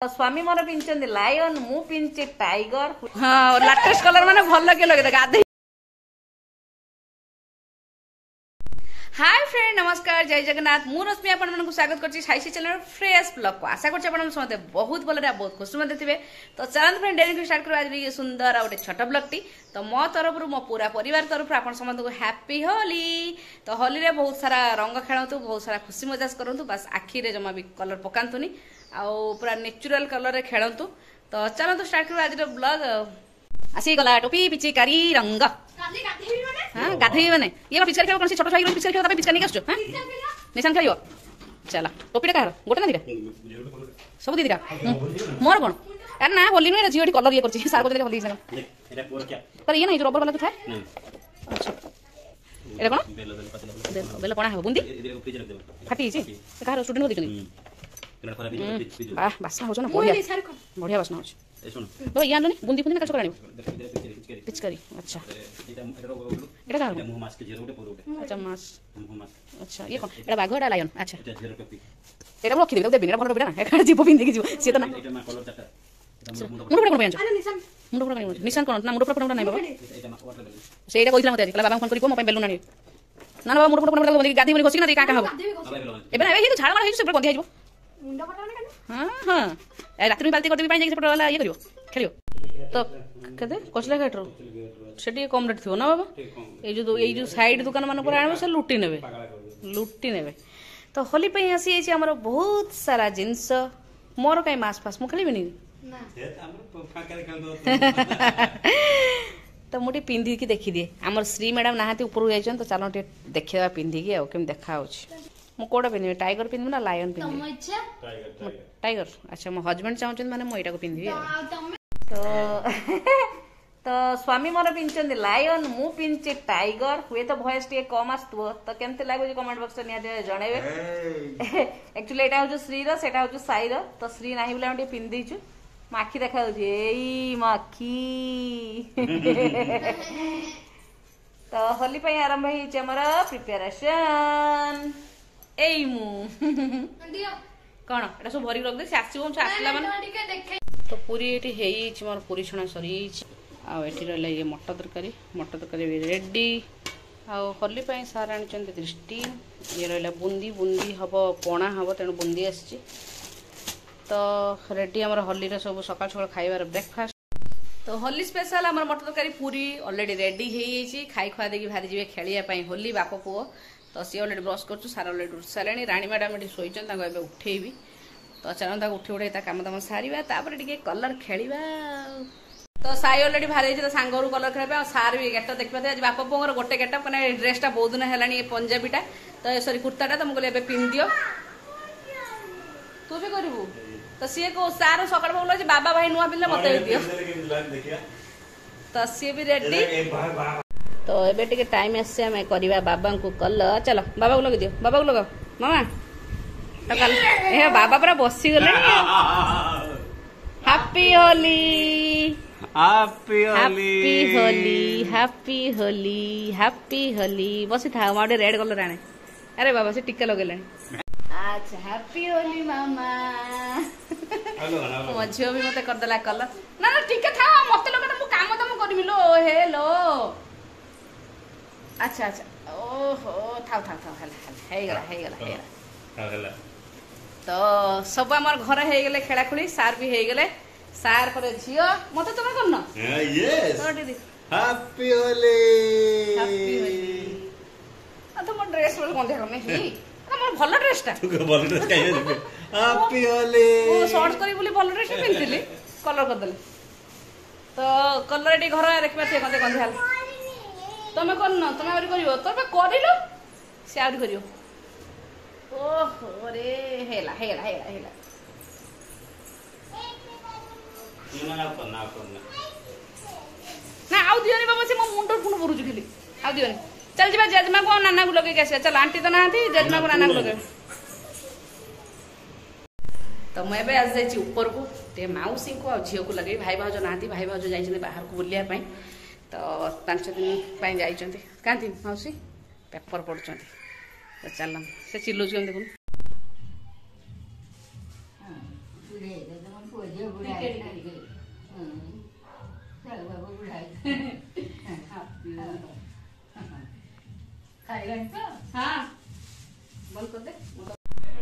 स्वामी मोर पिंचंदी lion मु पिंचे tiger हां latest colour माने भल के लगे गाधे। हाय फ्रेंड नमस्कार जय जगन्नाथ मु रश्मि आपण मन को स्वागत करछि साइसी चैनल फ्रेश ब्लॉग को आशा करछि आपण समते बहुत भलरे बहुत खुशी में थिबे। तो चलन फ्रेंड डेली स्टार्ट कर आज ये सुंदर आ छोट ब्लॉग टी। तो मो तरफ मो पूरा परिवार तरफ आपण समस्त को हैप्पी होली। तो होली रे बहुत सारा रंग खेलतु बहुत सारा खुशी मजाक करंतु बस आखि रे जमा भी कलर पकांतुनी आउ पूरा नेचुरल कलर रे खेलतु। तो चलो तो स्टार्ट कर आज ब्लॉग आसी गला टोपी पिचकारी रंग हाँ गाधे मैंने ये पिचकारी खेल कौन छोट छुआ पिचकारी खेल पिचकारी नहीं हाँ निशान खेल चला टोपी कह गोटे ना दीटा सब दीटा मोर कौन यार ना होली में झील कलर ये कर सार को होली पर ये नहीं जो रबर वाला तो था अच्छा एटा कौन बेल पणा है बुंदी फाटी कह स्टूडेंट को बासना हो ना बढ़िया बढ़िया बासना हो तो ये आनो बुंदी बुंदी काच करानी पिचकारी अच्छा एटा का अच्छा मास अच्छा ये कौन एटा बाघ एटा लायन अच्छा एटा रखि देबे देबे एटा भलो बेटा ना एटा जीव पिंदी जीव से तो ना मुंड पर कोन बेंच मुंड पर निशान कोन ना मुंड पर कोन ना बाबा सेटा कइला मते आज कला बाबा फोन करी को मो बेलुन आनी ना ना मुंड पर कोन गादी बनी घसी ना का का हो एबे ना एबे झाड़ मार हे से बंधी आइबो मुंड पर ना हां हां रात में बाल्टी कर देबी पानी जाके पटवाला ये करियो खेलियो तो कदे कसला काटरो सेठी कम रेट थिबो ना बाबा ए जो साइड दुकान मान पर आनबो से लुटी नेबे तो होली पे आसी एछि हमर बहुत सारा जिंस मोर काई मास फास मु खेलिबे नी ना तो मुटी पिंधी की देखि दिए हमर श्री मैडम नाहाती ऊपर जाइछन तो चलो टे देखिबा पिंधी की आ केम देखा होछि मु कोडा पिंधी टाइगर पिंधी ना लायन पिंधी टाइगर अच्छा मो हस्बैंड चाहउछन माने मो एटा को पिंधी तो तो स्वामी मोर पिंचंदी लायन मु पिंचे टाइगर हुए तो वॉइस टे कम आस्तबो तो केमते लागो जे कमेंट बॉक्स निया जणेबे। एक्चुअली एटा हो श्री रो सेटा हो साई रो तो श्री नाही बोले हम टे पिंधी छु माखी देखा हो एई माखी। तो होली पे आरंभ ही हमर प्रिपरेशन एई मु कौन एटा सब भरी रख दे से आसीबो हम आसला माने तो पूरी एटी हेई छि मोर पूरी छणा सरी आ एटी रहला ये मटर तरकारी भी रेडी आ होली पई सारा आनिचंती दृष्टि ये रहला बुंदी बुंदी हबो पणा हबो तेनु बुंदी आसी तो रेडी हमर होली रे सब सकाळ सकाळ खाइबार ब्रेकफास्ट। तो होली स्पेशल हमर मटर तरकारी पूरी ऑलरेडी रेडी हेई छि खाई खवा देकी भारी जिवे खेलिया पई होली बाप पुओ तो सी ऑलरेडी ब्रश करछु सारा ऑलरेडी उठ साराणी रानी मैडम एटी सोइचन ताको एबे उठेइबी तो चलन ताको उठी उठे ता काम दाम सारीबा तापर टिके कलर खेलिबा। तो साई ऑलरेडी भारी तो सांगरू कलर खेलबा सार भी गेट देखबा आज बाप पुओर गोटे गेटअप कने ड्रेसटा बहुत दिन हेलानी ए पंजाबीटा तो सॉरी कुर्ताटा तो मगले एबे पिन दियो तू भी करबू तो सी को सार सकाळ बोलो जे बाबा भाई नुआ पिनले मते दियो तो सी भी रेडी। तो एबे टिके टाइम आसे हमें करबा बाबा को कलर चलो बाबा को लगा दियो बाबा को लगाओ मामा तो कल ए बाबा पूरा बसी गले happy Holi happy Holi happy Holi happy Holi बसी था माडे रेड कलर आने अरे बाबा से टिक्का लगेलानी अच्छा हैप्पी होली मामा मो झियो भी मते कर देला कलर ना ना टिक्का था मते लगा मु काम तो मु करबी लो हेलो अच्छा अच्छा ओहो थाव थाव थाव हेला तो सब आमर घर हे गेले खेला खुली सार भी हे गेले सार पर झियो मते तुम करन यस तो दीदी हैप्पी होली आ तो मोर ड्रेस बोल कोन देखो नहीं मोर भलो ड्रेसटा तू भलो ड्रेस काहे हैप्पी होली ओ शॉर्ट्स करी बोली भलो ड्रेस पिनथिली कलर कर देले तो कलर एटी घर देखबा थे कोन कोन हाल तमे करन तमे आरी करियो तमे करिलो से आरी करियो ओहो रे हेला ना आउ दियोनी बाबा से मो मुंड पुण परुछु खाली आउ दियोनी चल जीवा जजमा को नाना को लगे के चल आंटी तो नाथी जजमा को नाना को लगे। तो मैं एबे आज जाई ऊपर को ते माउसी को आ झियो को लगे भाई भाउज नाथी भाई भाउज जाई बाहर को बुलिया पई तो 5 दिन पई जाई कांती माउसी पेपर पढुचंती तो चल से चिल्लुच देखो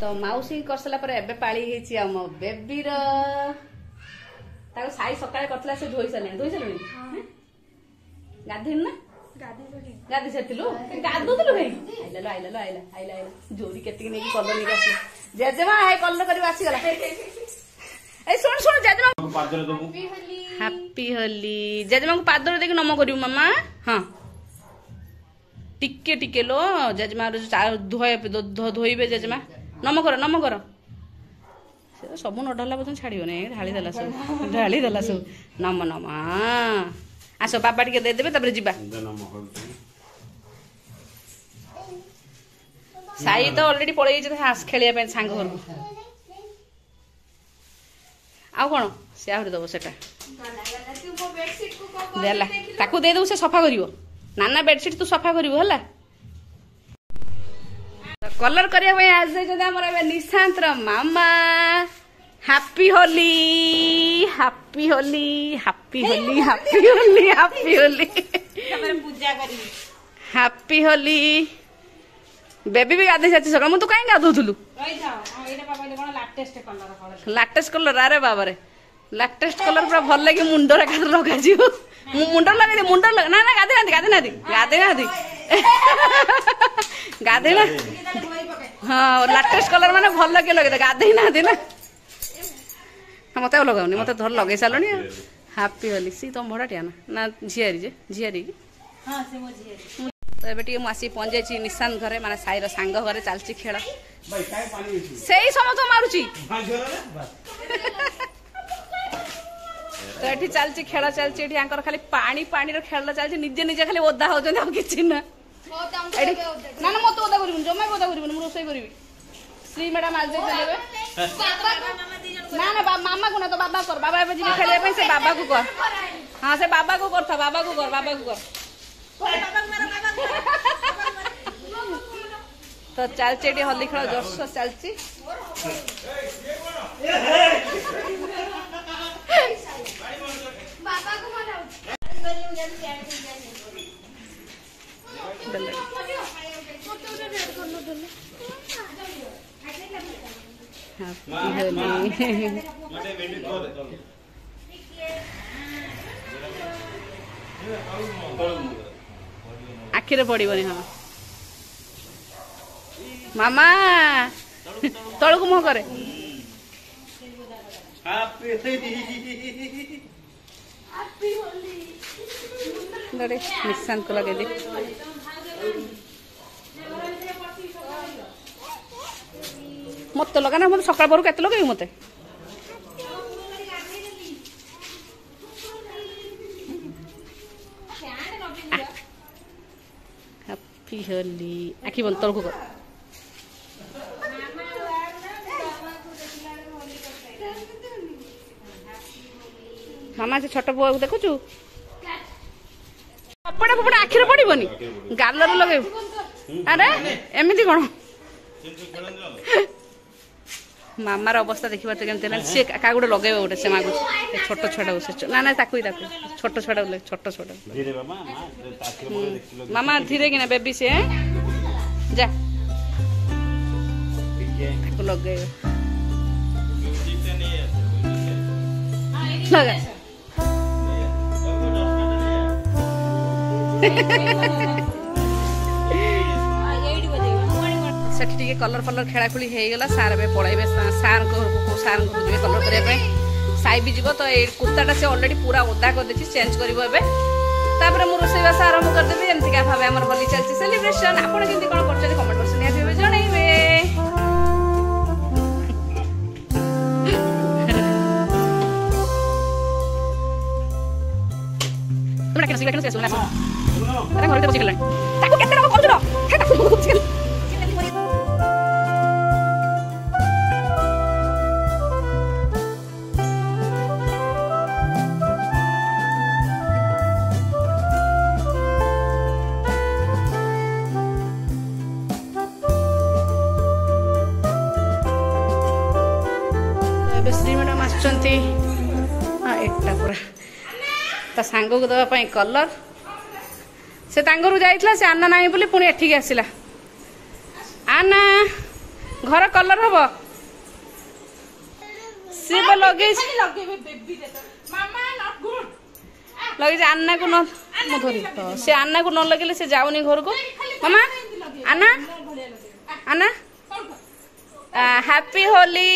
तो मौसी कर सारा पर एबे पाली हेची हम बेबीर ताको साई सकाळे करतला से धोई सारे गाधेन ना गाधी छतिलु गाधुतलु भाई आइला जोड़ी केतिक नेकी कलर नेकी आसी जेजेमा हाय कलर करी आसी गला ए सुन जेजेमा पादर दबु हैप्पी होली जेजेमा को पादर देख नम करियो मामा हां टिके टिके लो जेजेमा धोइबे जेजेमा नम कर सब न ढाला बचन छाड़ियो ने ढाली देला सब नम आस बाबा टिके दे देबे तबरे जीबा साई तो ऑलरेडी पळै जे हास खेलिया पे सांग घर आ कोन से आहुर दबो सेटा देला ताकू दे दउ से सफा करिवो नाना बेडशीट तू सफा करिवो हला कलर करिया पे आज दे जदा हमर निशांत र मामा happy Holi happy Holi happy Holi happy Holi happy Holi तमरे पूजा करी हैप्पी होली बेबी भी गाधे जाती सका मु तो काई गाधुथुलु रहि जाओ एटा बाबा ले कोन लाटेस्ट कलर अरे बाबा रे लाटेस्ट कलर पूरा भल लागे मुंडो रे कादर लगा जियो मुंडो लगा ना ना गाधे ना गाधे ना हां लाटेस्ट कलर माने भल लागे लगे गाधे ना ना मत लगाऊनी मत धर लगे सालनी हैप्पी होली सी तुम भड़ाटिया ना झियारी हाँ से मो झियारी तो एबे टी मासी पहुंच जाई निशांत घरे माने साईर सांग घरे चलची खेल सेही समय तो मारुची तो एठी चलची खेल चलची एठी आंकर खाली पानी रो खेल चलची निजे खाली ओदा हो जंदी हम किछि ना ना ना मत ओदा करिबुन जम्मा ओदा करिबुन मु रोसई करिबि श्री मैडम आज देबे ना ना मामा को ना तो बाबा कर बाबा एबे जिने खेले पे से बाबा को कर हां से बाबा को कर तो चलची एठी होली खेल जोरस चलची बाबा को माराउ आखिरे पड़ोनी हाँ मामा तलू मुह करे निशांत को लगे मत लगा ना मत सकाल पर केते लगे मत हैप्पी होली आखि बंद तलको कर मामा से छोट बुआ देखु कपड़ा फपड़ा आखिर पड़ोनी गालर लगे अरे एमती कौन मामार अवस्था देखा तो केमती सी क्या गोटे लगे गोटे से मागु छोट छुआ ना ना छोट छुआ मामा धीरे कि बेबी से जा लगे लगा सेठी टिके कलर फलर खेलाखुली हो गला सार ए पलैबे सार को जी कलर करने साई भी जीव तो ये कुर्ताटा से ऑलरेडी पूरा ओदा कर देछि चेंज करिवो एबे तापर मु रोसैबास आरंभ कर देबे एमती का भाबे हमर होली चलछि सेलिब्रेशन आपण केमती कोन करछे कमेंट बॉक्स में आबे जणैबे तुमरा केन सिलेक्ट करछे सुना अरे घरते बसि गेलानी ताको केते रको करछो हे ताको बसि गेल श्री मैडम आसुचंती एटा पूरा ता सांग को दवाई कलर से तांगरू जाइतला से आना नहीं बोली पुणी एठिक आसिला आना घर कलर हम सी लगे लगे आन्ना को न धरी से आन्ना को न लगे से जाऊनी घर को मामा आना आना हैप्पी होली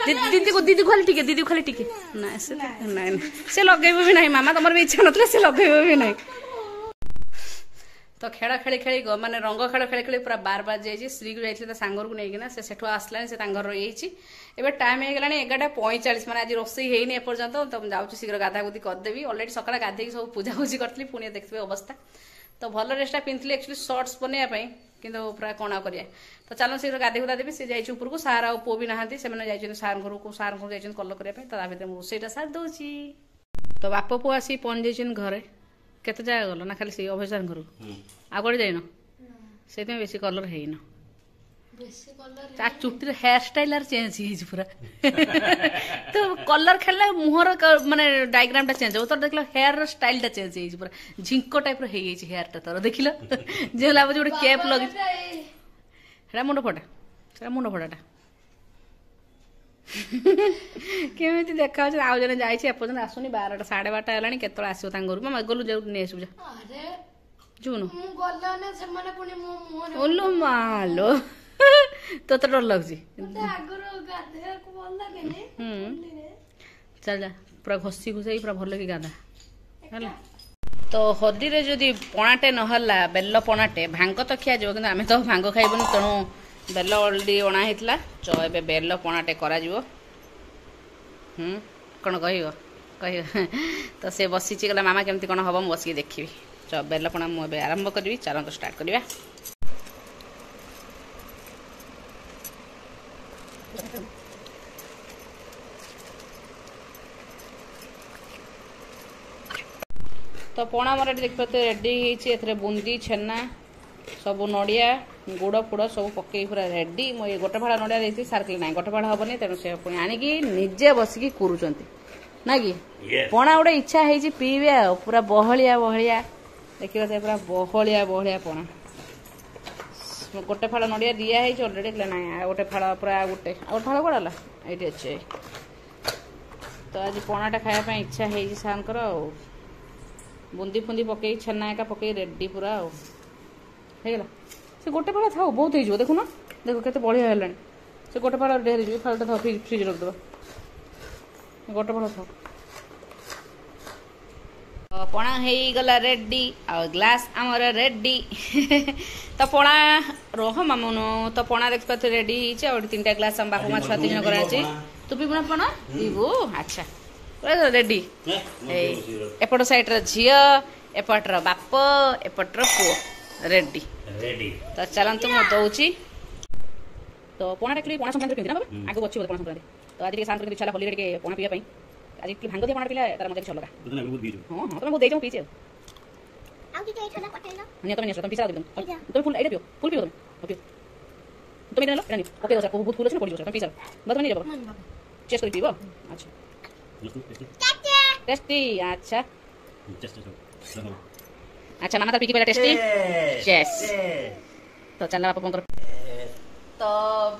दीदी खाली टिके ना से लगेब भी नहीं मामा तुम भी इच्छा ना से लगेब भी नहीं तो खेला खेली खेली माने रंग खेल खेली खेली पूरा बार बार जाइए श्री को जाइए सांगर को लेकिन से सेठू आसला से रही एवं टाइम हो गलानी 11:45 माने आज रोसई है एपर्यंत तो जाऊँ शीघ्र गाधा गुधी करदेवी अलरेडी सकाल गाधे सब पूजा पूजी करी पुणी देखते अवस्था तो भल ड्रेसटा पिंधि एक्चुअली सर्ट्स बनवाई कि पूरा कणा करिया तो चलो शीघ्र गाधे गुधा देवी सी जाइए उपरको सार आ पु भी नहांती से सार घर को जाइए कलर करने तो भितर रोसईटा सार दूची तो बाप पु आसी पहुंच जाइए घरे केते जगह गल ना खाली से अभयसान घर आ कड़े जाइन से बेसी कलर है चुटी हेयर स्टाइल चेंज हो पूरा तो कलर खेलला मुहर माने डायग्राम टा चेंज हो तो देख हेयर स्टाइल टा चेंज हो पूरा झिंक टाइप हेयर टा तोर देख जो लाग गोटे कैप लगे मुंड फटा मुंड फटाटा केमी देखा आउ जन जापर्यंत आसुनी 12टा 12:30 है केत आसो घर मामा गलु जो नहीं आसू जुन ओलो मालो तो डर लगुच चल जा पूरा घसी घुसाई पूरा भल कि गाधा है तो हदी रे जदि पणाटे नहला बेल पणाटे भांग तो खिया जो आम तो भांग खाइबुन तेणु बेल अलरेडी अणा होता तो ए बेल पणाटे करा कौन कह तो से बसी गला मामा केमती कौन हम बसिक देखी तो बेल पणा मुझे आरंभ करी चलते स्टार्ट करवा तो पणा मोर देख रेडी होती बुंदी छेना सब नड़िया गुड़ फुड़ सब पकई पूरा रेडी मुझे गोटे फाड़ा नड़िया देती सार कहले ना गोटे फाड़ा हेनी तेणु से पुणी आणिकी निजे बसिकी करुँच ना कि पणा गोटे इच्छा है पीबे आ पूरा बहलिया बहलिया देखिए पूरा बहलिया बहलिया पणा गोटे फाड़ा नड़िया दिया है अलरेडी कहले ना गोटे फाड़ा पूरा गोटे फाड़ा कौन ये अच्छे तो आज पणाटा खायापी इच्छा है सार बुंदी फुंदी पकई छेना एका पकई रेडी पूरा होगा से गोटे फाड़ा था बहुत हो देखुन देख के बढ़िया है से गोटे फाड़ा ढेर फाड़ा था फ्रिज रखद गोटे फाड़ा था पणा हो गला रेडी आ ग्लास आमर रेडी तो पणा रह मामुन तो पणा देख पाते रेडी हो 3टा ग्लास आम बापा माँ छुआ 3 कराई तू भी बुना पणा पीबू अच्छा रेडी एपट सैड्र झी एपटर बाप एपटर पुओ रेडी तो चलते मुझे दौची तो पणा पणा संक्रांति पिंधि आगे अच्छी पणा संक्रांति तो आज शांत इच्छा होली पणा पीवा आज भांग दिया पणा पीला तार मजा अलग हाँ हाँ तुम बहुत पीछे तुम पीछा तुम फुल ये पियो फुल पियो तुम तुम ओके बहुत फुल अच्छे पड़ तुम पीछा बस नहीं जाओ चेस्ट कर पीब अच्छा टेस्टी अच्छा अच्छा मामा तो पीकी पहला टेस्टी यस तो चल बापा पंकर तो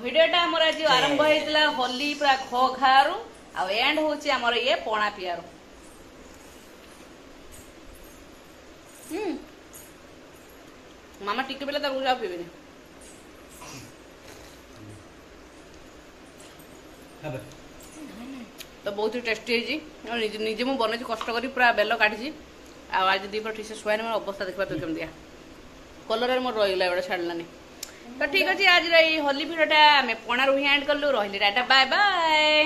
वीडियोटा हमर आज आरंभ होइतला होली पूरा खो खारू आ एंड होची हमर ये पणा पियारू मामा टिके बेला तो जाओ पीबेनी तो बहुत ही टेस्टी है निजे मुझे बनई कष्ट कर पूरा बेल काटी आज दीपर ठीक से शुआनी मोर अवस्था देखा तो केमती कलर मोर रहीगला एवं छाड़लानी तो ठीक अच्छे आज होली भिडियोटा आम पणार ही एंड कलु रही टाटा बाय बाय।